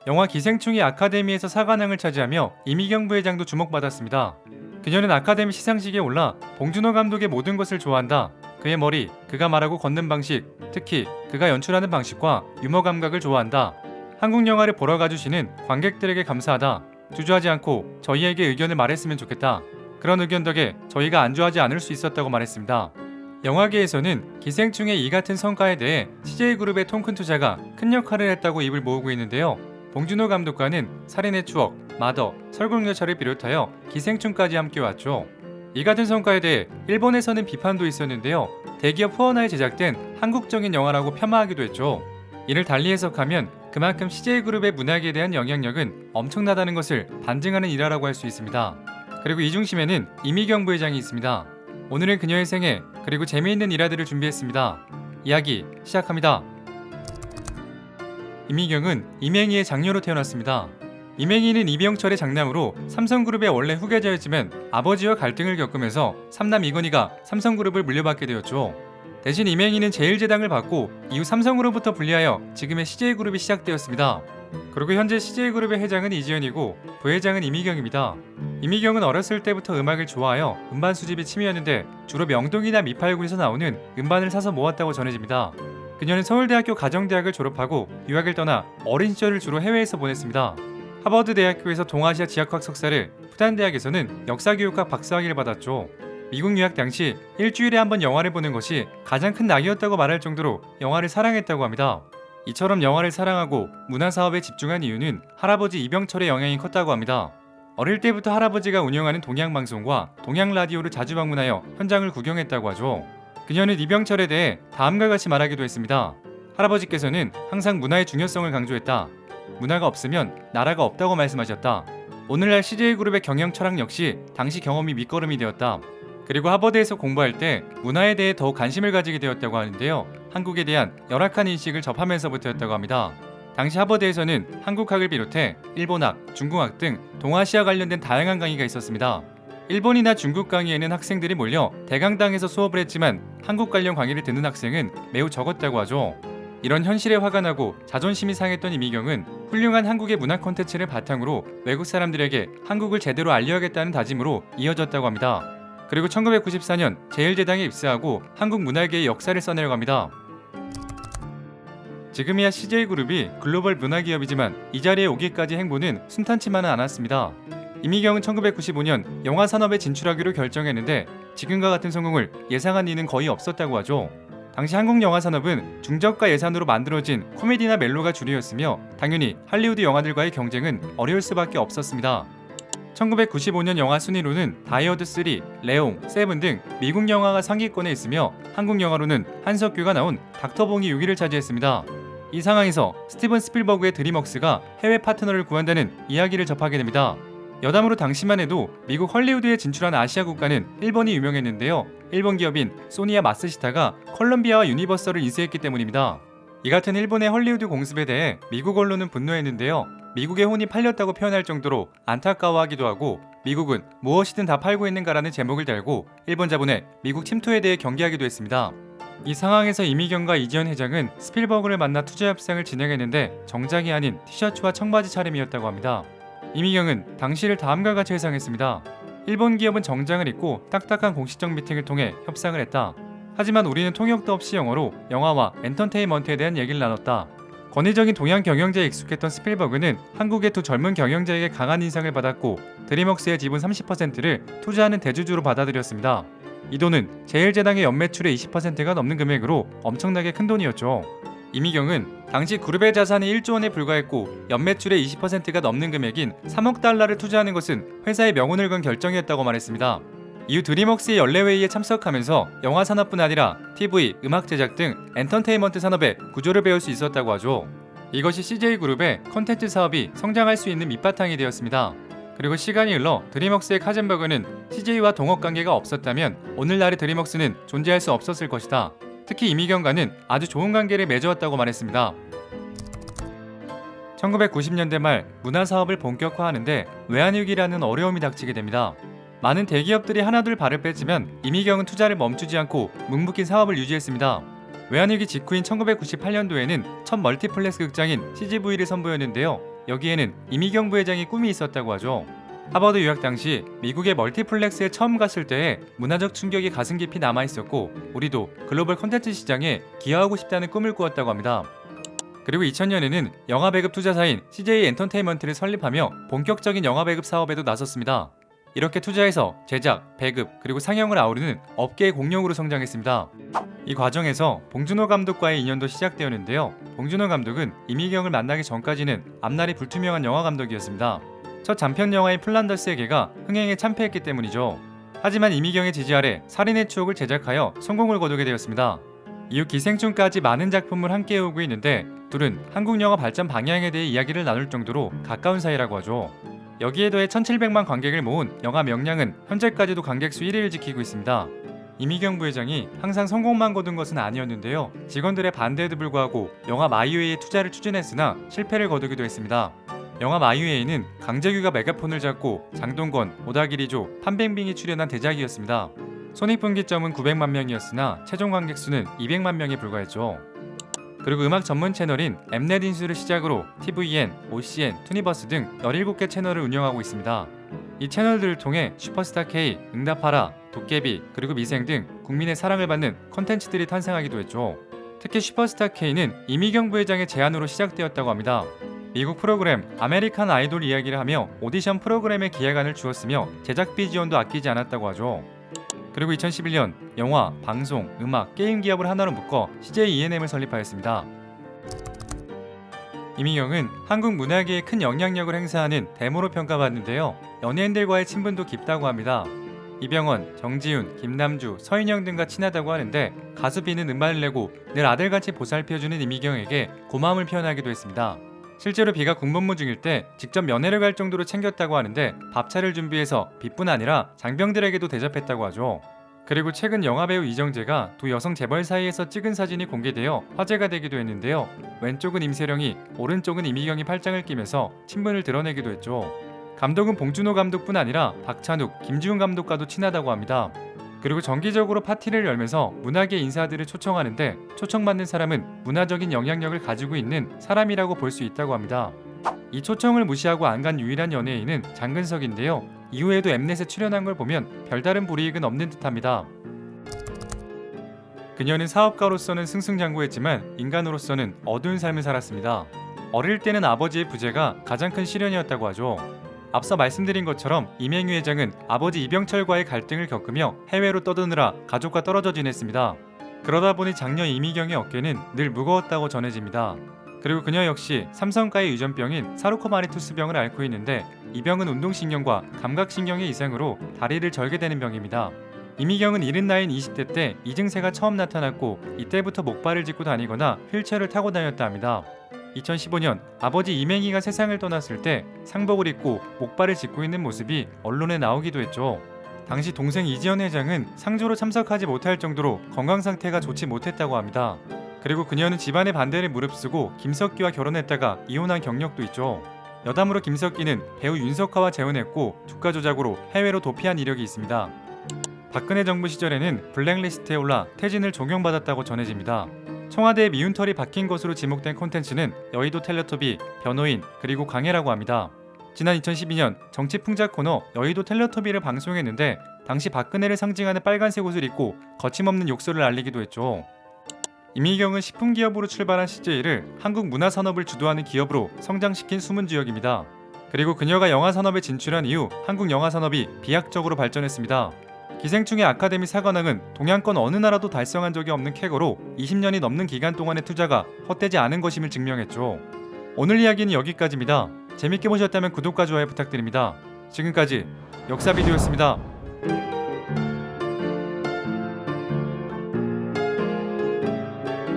영화 기생충이 아카데미에서 사관왕을 차지하며 이미경 부회장도 주목받았습니다. 그녀는 아카데미 시상식에 올라 봉준호 감독의 모든 것을 좋아한다. 그의 머리, 그가 말하고 걷는 방식, 특히 그가 연출하는 방식과 유머 감각을 좋아한다. 한국 영화를 보러 가주시는 관객들에게 감사하다. 주저하지 않고 저희에게 의견을 말했으면 좋겠다. 그런 의견 덕에 저희가 안주하지 않을 수 있었다고 말했습니다. 영화계에서는 기생충의 이 같은 성과에 대해 CJ그룹의 통큰 투자가 큰 역할을 했다고 입을 모으고 있는데요. 봉준호 감독과는 살인의 추억, 마더, 설국열차를 비롯하여 기생충까지 함께왔죠. 이 같은 성과에 대해 일본에서는 비판도 있었는데요. 대기업 후원하에 제작된 한국적인 영화라고 폄하하기도 했죠. 이를 달리 해석하면 그만큼 CJ그룹의 문학에 대한 영향력은 엄청나다는 것을 반증하는 일화라고 할 수 있습니다. 그리고 이 중심에는 이미경 부회장이 있습니다. 오늘은 그녀의 생애 그리고 재미있는 일화들을 준비했습니다. 이야기 시작합니다. 이미경은 이맹희의 장녀로 태어났습니다. 이맹희는 이병철의 장남으로 삼성그룹의 원래 후계자였지만 아버지와 갈등을 겪으면서 삼남 이건희가 삼성그룹을 물려받게 되었죠. 대신 이맹희는 제1제당을 받고 이후 삼성으로부터 분리하여 지금의 CJ그룹이 시작되었습니다. 그리고 현재 CJ그룹의 회장은 이지연이고 부회장은 이미경입니다. 이미경은 어렸을 때부터 음악을 좋아하여 음반 수집이 취미였는데 주로 명동이나 미팔군에서 나오는 음반을 사서 모았다고 전해집니다. 그녀는 서울대학교 가정대학을 졸업하고 유학을 떠나 어린 시절을 주로 해외에서 보냈습니다. 하버드대학교에서 동아시아 지역학 석사를, 푸단대학에서는 역사교육학 박사학위를 받았죠. 미국 유학 당시 일주일에 한 번 영화를 보는 것이 가장 큰 낙이었다고 말할 정도로 영화를 사랑했다고 합니다. 이처럼 영화를 사랑하고 문화사업에 집중한 이유는 할아버지 이병철의 영향이 컸다고 합니다. 어릴 때부터 할아버지가 운영하는 동양방송과 동양라디오를 자주 방문하여 현장을 구경했다고 하죠. 그녀는 이병철에 대해 다음과 같이 말하기도 했습니다. 할아버지께서는 항상 문화의 중요성을 강조했다. 문화가 없으면 나라가 없다고 말씀하셨다. 오늘날 CJ그룹의 경영 철학 역시 당시 경험이 밑거름이 되었다. 그리고 하버드에서 공부할 때 문화에 대해 더욱 관심을 가지게 되었다고 하는데요. 한국에 대한 열악한 인식을 접하면서부터였다고 합니다. 당시 하버드에서는 한국학을 비롯해 일본학, 중국학 등 동아시아 관련된 다양한 강의가 있었습니다. 일본이나 중국 강의에는 학생들이 몰려 대강당에서 수업을 했지만 한국 관련 강의를 듣는 학생은 매우 적었다고 하죠. 이런 현실에 화가 나고 자존심이 상했던 이미경은 훌륭한 한국의 문화 콘텐츠를 바탕으로 외국 사람들에게 한국을 제대로 알려야겠다는 다짐으로 이어졌다고 합니다. 그리고 1994년 제1제당에 입사하고 한국 문화계의 역사를 써내려갑니다. 지금이야 CJ그룹이 글로벌 문화기업이지만 이 자리에 오기까지 행보는 순탄치만은 않았습니다. 이미경은 1995년 영화 산업에 진출하기로 결정했는데 지금과 같은 성공을 예상한 이는 거의 없었다고 하죠. 당시 한국 영화 산업은 중저가 예산으로 만들어진 코미디나 멜로가 주류였으며 당연히 할리우드 영화들과의 경쟁은 어려울 수밖에 없었습니다. 1995년 영화 순위로는 다이어드 3, 레옹, 세븐 등 미국 영화가 상위권에 있으며 한국 영화로는 한석규가 나온 닥터봉이 6위를 차지했습니다. 이 상황에서 스티븐 스필버그의 드림웍스가 해외 파트너를 구한다는 이야기를 접하게 됩니다. 여담으로 당시만 해도 미국 헐리우드에 진출한 아시아 국가는 일본이 유명했는데요. 일본 기업인 소니와 마스시타가 컬럼비아와 유니버설을 인수했기 때문입니다. 이 같은 일본의 헐리우드 공습에 대해 미국 언론은 분노했는데요. 미국의 혼이 팔렸다고 표현할 정도로 안타까워하기도 하고 미국은 무엇이든 다 팔고 있는가라는 제목을 달고 일본 자본의 미국 침투에 대해 경계하기도 했습니다. 이 상황에서 이미경과 이지연 회장은 스필버그를 만나 투자 협상을 진행했는데 정장이 아닌 티셔츠와 청바지 차림이었다고 합니다. 이미경은 당시를 다음과 같이 회상했습니다. 일본 기업은 정장을 입고 딱딱한 공식적 미팅을 통해 협상을 했다. 하지만 우리는 통역도 없이 영어로 영화와 엔터테인먼트에 대한 얘기를 나눴다. 권위적인 동양 경영자에 익숙했던 스필버그는 한국의 두 젊은 경영자에게 강한 인상을 받았고 드림웍스의 지분 30%를 투자하는 대주주로 받아들였습니다. 이 돈은 제1제당의 연매출의 20%가 넘는 금액으로 엄청나게 큰 돈이었죠. 이미경은 당시 그룹의 자산이 1조 원에 불과했고 연매출의 20%가 넘는 금액인 3억 달러를 투자하는 것은 회사의 명운을 건 결정이었다고 말했습니다. 이후 드림웍스의 연례회의에 참석하면서 영화 산업뿐 아니라 TV, 음악 제작 등 엔터테인먼트 산업의 구조를 배울 수 있었다고 하죠. 이것이 CJ그룹의 콘텐츠 사업이 성장할 수 있는 밑바탕이 되었습니다. 그리고 시간이 흘러 드림웍스의 카젠버그는 CJ와 동업관계가 없었다면 오늘날의 드림웍스는 존재할 수 없었을 것이다. 특히 이미경과는 아주 좋은 관계를 맺어왔다고 말했습니다. 1990년대 말 문화사업을 본격화하는데 외환위기라는 어려움이 닥치게 됩니다. 많은 대기업들이 하나둘 발을 뺐지만 이미경은 투자를 멈추지 않고 묵묵히 사업을 유지했습니다. 외환위기 직후인 1998년도에는 첫 멀티플렉스 극장인 CGV를 선보였는데요. 여기에는 이미경 부회장의 꿈이 있었다고 하죠. 하버드 유학 당시 미국의 멀티플렉스에 처음 갔을 때의 문화적 충격이 가슴 깊이 남아있었고 우리도 글로벌 콘텐츠 시장에 기여하고 싶다는 꿈을 꾸었다고 합니다. 그리고 2000년에는 영화 배급 투자사인 CJ 엔터테인먼트를 설립하며 본격적인 영화 배급 사업에도 나섰습니다. 이렇게 투자해서 제작, 배급, 그리고 상영을 아우르는 업계의 공룡으로 성장했습니다. 이 과정에서 봉준호 감독과의 인연도 시작되었는데요. 봉준호 감독은 이미경을 만나기 전까지는 앞날이 불투명한 영화 감독이었습니다. 첫 장편 영화인 플란더스의 개가 흥행에 참패했기 때문이죠. 하지만 이미경의 지지 아래 살인의 추억을 제작하여 성공을 거두게 되었습니다. 이후 기생충까지 많은 작품을 함께 해오고 있는데 둘은 한국 영화 발전 방향에 대해 이야기를 나눌 정도로 가까운 사이라고 하죠. 여기에 더해 1700만 관객을 모은 영화 명량은 현재까지도 관객 수 1위를 지키고 있습니다. 이미경 부회장이 항상 성공만 거둔 것은 아니었는데요. 직원들의 반대에도 불구하고 영화 마이웨이에 투자를 추진했으나 실패를 거두기도 했습니다. 영화 마이웨이는 강재규가 메가폰을 잡고 장동건, 오다기리조, 판뱅빙이 출연한 대작이었습니다. 손익분기점은 900만 명이었으나 최종 관객 수는 200만 명에 불과했죠. 그리고 음악 전문 채널인 엠넷 인수를 시작으로 tvN, OCN, 투니버스 등 17개 채널을 운영하고 있습니다. 이 채널들을 통해 슈퍼스타 K, 응답하라, 도깨비, 그리고 미생 등 국민의 사랑을 받는 콘텐츠들이 탄생하기도 했죠. 특히 슈퍼스타 K는 이미경 부회장의 제안으로 시작되었다고 합니다. 미국 프로그램 아메리칸 아이돌 이야기를 하며 오디션 프로그램에 기획안을 주었으며 제작비 지원도 아끼지 않았다고 하죠. 그리고 2011년 영화, 방송, 음악, 게임 기업을 하나로 묶어 CJ ENM을 설립하였습니다. 이미경은 한국 문화계에 큰 영향력을 행사하는 데모로 평가받는데요. 연예인들과의 친분도 깊다고 합니다. 이병헌, 정지훈, 김남주, 서인영 등과 친하다고 하는데 가수 비는 음반을 내고 늘 아들같이 보살펴주는 이미경에게 고마움을 표현하기도 했습니다. 실제로 비가 군복무 중일 때 직접 면회를 갈 정도로 챙겼다고 하는데 밥차를 준비해서 비뿐 아니라 장병들에게도 대접했다고 하죠. 그리고 최근 영화배우 이정재가 두 여성 재벌 사이에서 찍은 사진이 공개되어 화제가 되기도 했는데요. 왼쪽은 임세령이, 오른쪽은 이미경이 팔짱을 끼면서 친분을 드러내기도 했죠. 감독은 봉준호 감독뿐 아니라 박찬욱, 김지훈 감독과도 친하다고 합니다. 그리고 정기적으로 파티를 열면서 문화계 인사들을 초청하는데 초청받는 사람은 문화적인 영향력을 가지고 있는 사람이라고 볼 수 있다고 합니다. 이 초청을 무시하고 안 간 유일한 연예인은 장근석인데요. 이후에도 엠넷에 출연한 걸 보면 별다른 불이익은 없는 듯합니다. 그녀는 사업가로서는 승승장구했지만 인간으로서는 어두운 삶을 살았습니다. 어릴 때는 아버지의 부재가 가장 큰 시련이었다고 하죠. 앞서 말씀드린 것처럼 이맹희 회장은 아버지 이병철과의 갈등을 겪으며 해외로 떠드느라 가족과 떨어져 지냈습니다. 그러다 보니 장녀 이미경의 어깨는 늘 무거웠다고 전해집니다. 그리고 그녀 역시 삼성가의 유전병인 사르코마니투스병을 앓고 있는데 이 병은 운동신경과 감각신경의 이상으로 다리를 절게 되는 병입니다. 이미경은 이른 나이인 20대 때 이 증세가 처음 나타났고 이때부터 목발을 짚고 다니거나 휠체어를 타고 다녔다 합니다. 2015년 아버지 이맹희가 세상을 떠났을 때 상복을 입고 목발을 짚고 있는 모습이 언론에 나오기도 했죠. 당시 동생 이지연 회장은 상조로 참석하지 못할 정도로 건강 상태가 좋지 못했다고 합니다. 그리고 그녀는 집안의 반대를 무릅쓰고 김석기와 결혼했다가 이혼한 경력도 있죠. 여담으로 김석기는 배우 윤석화와 재혼했고 주가 조작으로 해외로 도피한 이력이 있습니다. 박근혜 정부 시절에는 블랙리스트에 올라 퇴진을 종용받았다고 전해집니다. 청와대에 미운 털이 박힌 것으로 지목된 콘텐츠는 여의도 텔레토비, 변호인, 그리고 강해라고 합니다. 지난 2012년 정치 풍자 코너 여의도 텔레토비를 방송했는데 당시 박근혜를 상징하는 빨간색 옷을 입고 거침없는 욕설을 날리기도 했죠. 이미경은 식품기업으로 출발한 CJ를 한국 문화산업을 주도하는 기업으로 성장시킨 숨은 주역입니다. 그리고 그녀가 영화산업에 진출한 이후 한국 영화산업이 비약적으로 발전했습니다. 기생충의 아카데미 사관왕은 동양권 어느 나라도 달성한 적이 없는 쾌거로 20년이 넘는 기간 동안의 투자가 헛되지 않은 것임을 증명했죠. 오늘 이야기는 여기까지입니다. 재밌게 보셨다면 구독과 좋아요 부탁드립니다. 지금까지 역사비디오였습니다.